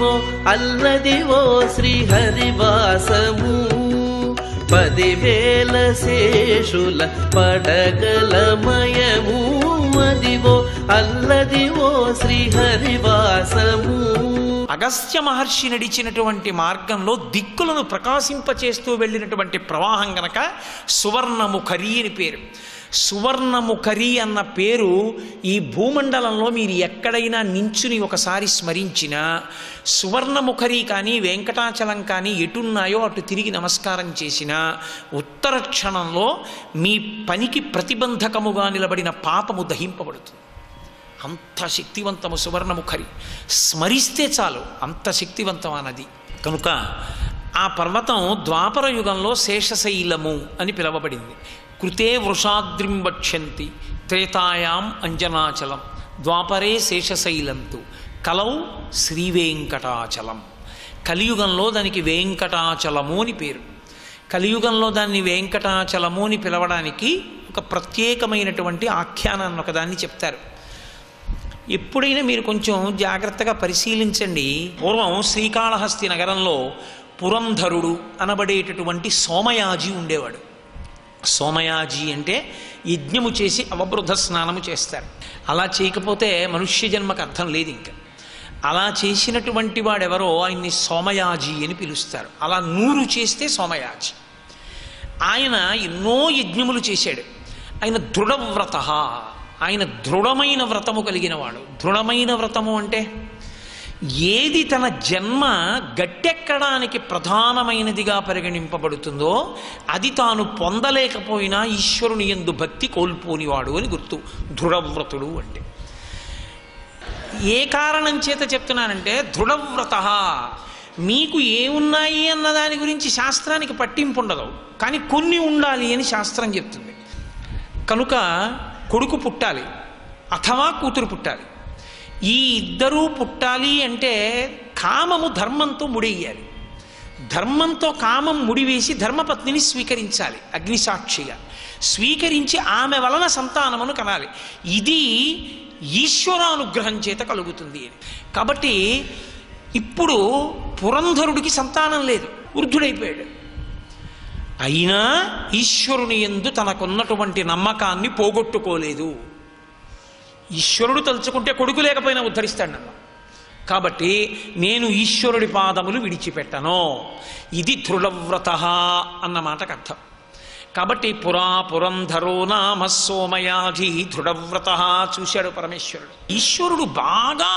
అదివో అల్లదివో శ్రీహరివాసము 10,000 శేషుల పడగలమయము అదివో అల్లదివో శ్రీహరివాసము. అగస్త్య మహర్షి నడిచినటువంటి మార్గంలో దిక్కులను ప్రకాశింపచేస్తూ వెళ్ళినటువంటి ప్రవాహం గనక సువర్ణముఖరి అని పేరు. సువర్ణముఖరి అన్న పేరు ఈ భూమండలంలో మీరు ఎక్కడైనా నించుని ఒకసారి స్మరించినా సువర్ణముఖరి కానీ వెంకటాచలం కానీ ఎటున్నాయో అటు తిరిగి నమస్కారం చేసినా ఉత్తర క్షణంలో మీ పనికి ప్రతిబంధకముగా నిలబడిన పాపము దహింపబడుతుంది. అంత శక్తివంతము సువర్ణముఖరి. స్మరిస్తే చాలు అంత శక్తివంతమైనది. కనుక ఆ పర్వతం ద్వాపర యుగంలో శేషశైలము అని పిలువబడింది. కృతే వృషాద్రిం వక్ష్యంతి త్రేతాయాం అంజనాచలం ద్వాపరే శేషశైలంతు కలౌ శ్రీవేంకటాచలం. కలియుగంలో దానికి వెంకటాచలము అని పేరు. కలియుగంలో దాన్ని వెంకటాచలము అని పిలవడానికి ఒక ప్రత్యేకమైనటువంటి ఆఖ్యానాన్ని ఒకదాన్ని చెప్తారు. ఎప్పుడైనా మీరు కొంచెం జాగ్రత్తగా పరిశీలించండి. పూర్వం శ్రీకాళహస్తి నగరంలో పురంధరుడు అనబడేటటువంటి సోమయాజి ఉండేవాడు. సోమయాజి అంటే యజ్ఞము చేసి అవబృధ స్నానము చేస్తారు. అలా చేయకపోతే మనుష్య జన్మకు అర్థం లేదు. ఇంకా అలా చేసినటువంటి వాడెవరో ఆయన్ని సోమయాజి అని పిలుస్తారు. అలా 100 చేస్తే సోమయాజి. ఆయన ఎన్నో యజ్ఞములు చేశాడు. ఆయన దృఢవ్రత. ఆయన దృఢమైన వ్రతము కలిగిన వాడు. దృఢమైన వ్రతము అంటే ఏది తన జన్మ గట్టెక్కడానికి ప్రధానమైనదిగా పరిగణింపబడుతుందో అది తాను పొందలేకపోయినా ఈశ్వరుని యందు భక్తి కోల్పోనివాడు అని గుర్తు. దృఢవ్రతుడు అంటే ఏ కారణం చేత చెప్తున్నానంటే దృఢవ్రత. మీకు ఏమున్నాయి అన్న దాని గురించి శాస్త్రానికి పట్టింపు ఉండదు, కానీ కొన్ని ఉండాలి అని శాస్త్రం చెప్తుంది. కనుక కొడుకు పుట్టాలి అథవా కూతురు పుట్టాలి. ఈ ఇద్దరూ పుట్టాలి అంటే కామము ధర్మంతో ముడియ్యాలి. ధర్మంతో కామం ముడివేసి ధర్మపత్నిని స్వీకరించాలి. అగ్నిసాక్షిగా స్వీకరించి ఆమె వలన సంతానమును కనాలి. ఇది ఈశ్వరానుగ్రహం చేత కలుగుతుంది అని. కాబట్టి ఇప్పుడు పురంధరుడికి సంతానం లేదు, వృద్ధుడైపోయాడు. అయినా ఈశ్వరుని యందు తనకున్నటువంటి నమ్మకాన్ని పోగొట్టుకోలేదు. ఈశ్వరుడు తలుచుకుంటే కొడుకు లేకపోయినా ఉద్ధరిస్తాడు నన్ను. కాబట్టి నేను ఈశ్వరుడి పాదములు విడిచిపెట్టను. ఇది దృఢవ్రత అన్న మాటకు అర్థం. కాబట్టి పురంధరో నామ సోమయాజి దృఢవ్రత చూశాడు పరమేశ్వరుడు. ఈశ్వరుడు బాగా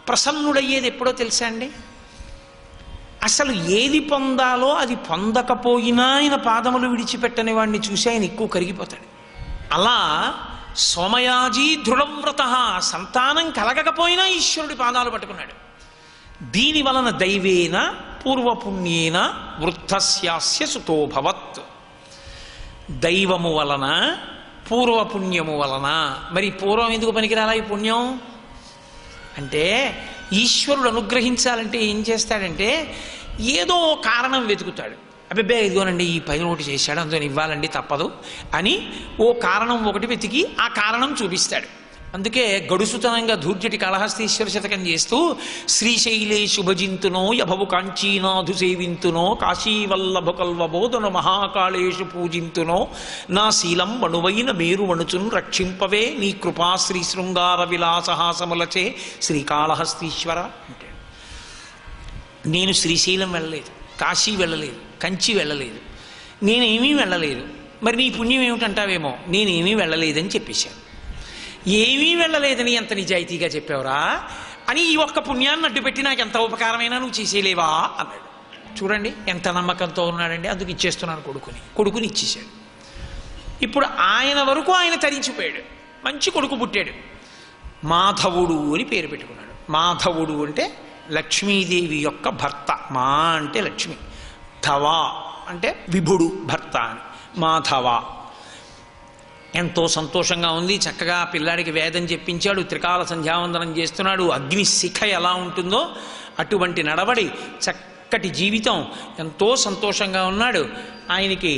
ప్రసన్నుడయ్యేది ఎప్పుడో తెలుసా అండి? అసలు ఏది పొందాలో అది పొందకపోయినా ఆయన పాదములు విడిచిపెట్టని వాడిని చూసి ఆయన ఎక్కువ కరిగిపోతాడు. అలా సోమయాజి దృఢవ్రత. సంతానం కలగకపోయినా ఈశ్వరుడి పాదాలు పట్టుకున్నాడు. దీని వలన దైవేన పూర్వపుణ్యేన వృద్ధస్యాస్య సుతోభవత్. దైవము వలన పూర్వపుణ్యము వలన. మరి పూర్వం ఎందుకు పనికిరాలా ఈ పుణ్యం అంటే? ఈశ్వరుడు అనుగ్రహించాలంటే ఏం చేస్తాడంటే ఏదో కారణం వెతుకుతాడు. అబ్బే ఇదిగోనండి ఈ పని ఒకటి చేశాడు అందుకని ఇవ్వాలండి తప్పదు అని ఓ కారణం ఒకటి వెతికి ఆ కారణం చూపిస్తాడు. అందుకే గడుసుతనంగా ధూర్జటి కాళహస్తీశ్వర శతకం చేస్తూ శ్రీశైలే శుభజింతునో యభవు కాంచీనాథు సేవింతునో కాశీవల్లభ కల్వబోధన మహాకాళేషు పూజింతునో నా శీలం వణువైన మేరు వణుచును రక్షింపవే నీ కృపా శ్రీ శృంగార విలాసహాసములచే శ్రీకాళహస్తీశ్వర అంటాడు. నేను శ్రీశైలం వెళ్ళలేదు, కాశీ వెళ్ళలేదు, కంచి వెళ్ళలేదు, నేనేమీ వెళ్ళలేదు. మరి నీ పుణ్యం ఏమిటంటావేమో. నేనేమీ వెళ్ళలేదని చెప్పేశాను. ఏమీ వెళ్ళలేదని ఎంత నిజాయితీగా చెప్పావురా అని ఈ ఒక్క పుణ్యాన్ని అడ్డుపెట్టి నాకు ఎంత ఉపకారమైనా నువ్వు చేసేలేవా అన్నాడు. చూడండి ఎంత నమ్మకంతో ఉన్నాడండి. అందుకు ఇచ్చేస్తున్నాను కొడుకుని ఇచ్చేశాడు. ఇప్పుడు ఆయన వరకు ఆయన తరించిపోయాడు. మంచి కొడుకు పుట్టాడు. మాధవుడు అని పేరు పెట్టుకున్నాడు. మాధవుడు అంటే లక్ష్మీదేవి యొక్క భర్త. మా అంటే లక్ష్మి, ధవ అంటే విభుడు భర్త అని. మాధవ. ఎంతో సంతోషంగా ఉంది. చక్కగా పిల్లాడికి వేదం చెప్పించాడు, త్రికాల సంధ్యావందనం చేస్తున్నాడు. అగ్ని శిఖ ఎలా ఉంటుందో అటువంటి నడవడి, చక్కటి జీవితం, ఎంతో సంతోషంగా ఉన్నాడు. ఆయనకి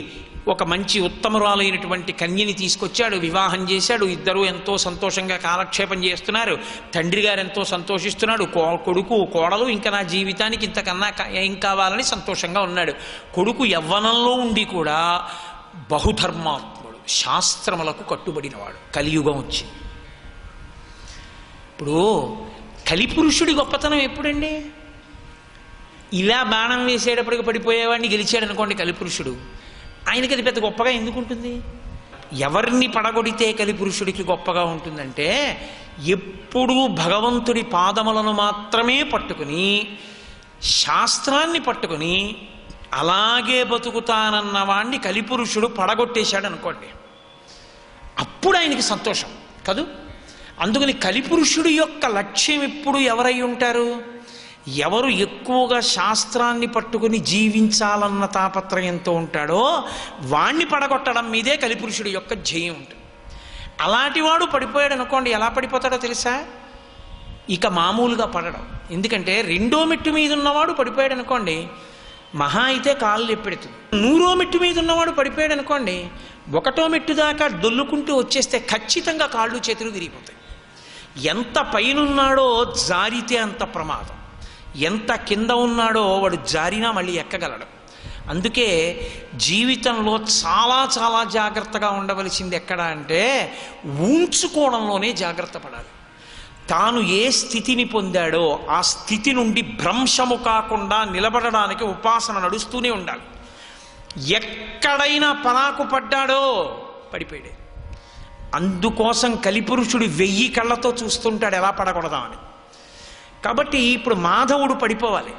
ఒక మంచి ఉత్తమరాలైనటువంటి కన్యని తీసుకొచ్చాడు, వివాహం చేశాడు. ఇద్దరూ ఎంతో సంతోషంగా కాలక్షేపం చేస్తున్నారు. తండ్రి గారు ఎంతో సంతోషిస్తున్నాడు. కొడుకు కోడలు ఇంకా నా జీవితానికి ఇంతకన్నా ఏం కావాలని సంతోషంగా ఉన్నాడు. కొడుకు యవ్వనంలో ఉండి కూడా బహుధర్మాత్ముడు, శాస్త్రములకు కట్టుబడినవాడు. కలియుగం వచ్చింది. ఇప్పుడు కలిపురుషుడి గొప్పతనం ఎప్పుడండి? ఇలా బాణం వేసేటప్పటికి పడిపోయేవాడిని గెలిచాడు అనుకోండి కలిపురుషుడు, ఆయనకి అది పెద్ద గొప్పగా ఎందుకుంటుంది? ఎవరిని పడగొడితే కలిపురుషుడికి గొప్పగా ఉంటుందంటే, ఎప్పుడూ భగవంతుడి పాదములను మాత్రమే పట్టుకుని శాస్త్రాన్ని పట్టుకుని అలాగే బతుకుతానన్న వాణ్ణి కలిపురుషుడు పడగొట్టేశాడు అనుకోండి, అప్పుడు ఆయనకి సంతోషం కదూ. అందుకని కలిపురుషుడి యొక్క లక్ష్యం ఎప్పుడు ఎవరై ఉంటారు? ఎవరు ఎక్కువగా శాస్త్రాన్ని పట్టుకుని జీవించాలన్న తాపత్రయంతో ఉంటాడో వాణ్ణి పడగొట్టడం మీదే కలిపురుషుడి యొక్క ధ్యేయం ఉంటుంది. అలాంటి వాడు పడిపోయాడు అనుకోండి, ఎలా పడిపోతాడో తెలుసా? ఇక మామూలుగా పడడం. ఎందుకంటే 2వ మెట్టు మీద ఉన్నవాడు పడిపోయాడు అనుకోండి, మహా అయితే కాళ్ళు ఎప్పెడుతుంది. 100వ మెట్టు మీద ఉన్నవాడు పడిపోయాడు అనుకోండి, 1వ మెట్టు దాకా దొల్లుకుంటూ వచ్చేస్తే ఖచ్చితంగా కాళ్ళు చేతులు విరిగిపోతాయి. ఎంత పైనున్నాడో జారితే అంత ప్రమాదం, ఎంత కింద ఉన్నాడో వాడు జారినా మళ్ళీ ఎక్కగలడు. అందుకే జీవితంలో చాలా చాలా జాగ్రత్తగా ఉండవలసింది ఎక్కడ అంటే, ఊంచుకోవడంలోనే జాగ్రత్త పడాలి. తాను ఏ స్థితిని పొందాడో ఆ స్థితి నుండి భ్రంశము కాకుండా నిలబడడానికి ఉపాసన నడుస్తూనే ఉండాలి. ఎక్కడైనా పరాకు పడ్డాడో పడిపోయాడు. అందుకోసం కలిపురుషుడు 1000 కళ్ళతో చూస్తుంటాడు ఎలా పడకూడదామని. కాబట్టి ఇప్పుడు మాధవుడు పడిపోవాలి.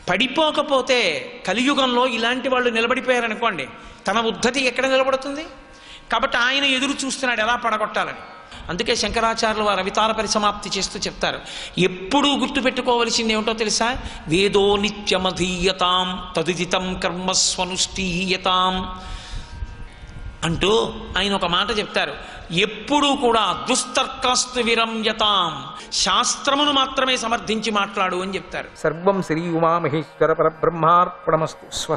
పడిపోకపోతే కలియుగంలో ఇలాంటి వాళ్ళు నిలబడిపోయారనుకోండి, తన ఉద్ధతి ఎక్కడ నిలబడుతుంది? కాబట్టి ఆయన ఎదురు చూస్తున్నాడు ఎలా పడగొట్టాలని. అందుకే శంకరాచార్యులు వారు అవితార పరిసమాప్తి చేస్తూ చెప్తారు, ఎప్పుడూ గుర్తుపెట్టుకోవలసింది ఏమిటో తెలుసా? వేదో నిత్యమధీయతాం తదుదితం కర్మస్వనుష్ఠీయతాం అంటూ ఆయన ఒక మాట చెప్తారు. ఎప్పుడూ కూడా దుస్తర్కాస్తు విరంయతాం, శాస్త్రమును మాత్రమే సమర్థించి మాట్లాడు అని చెప్తారు. సర్వం శ్రీ ఉమామహేశ్వర పరబ్రహ్మార్పణమస్తు.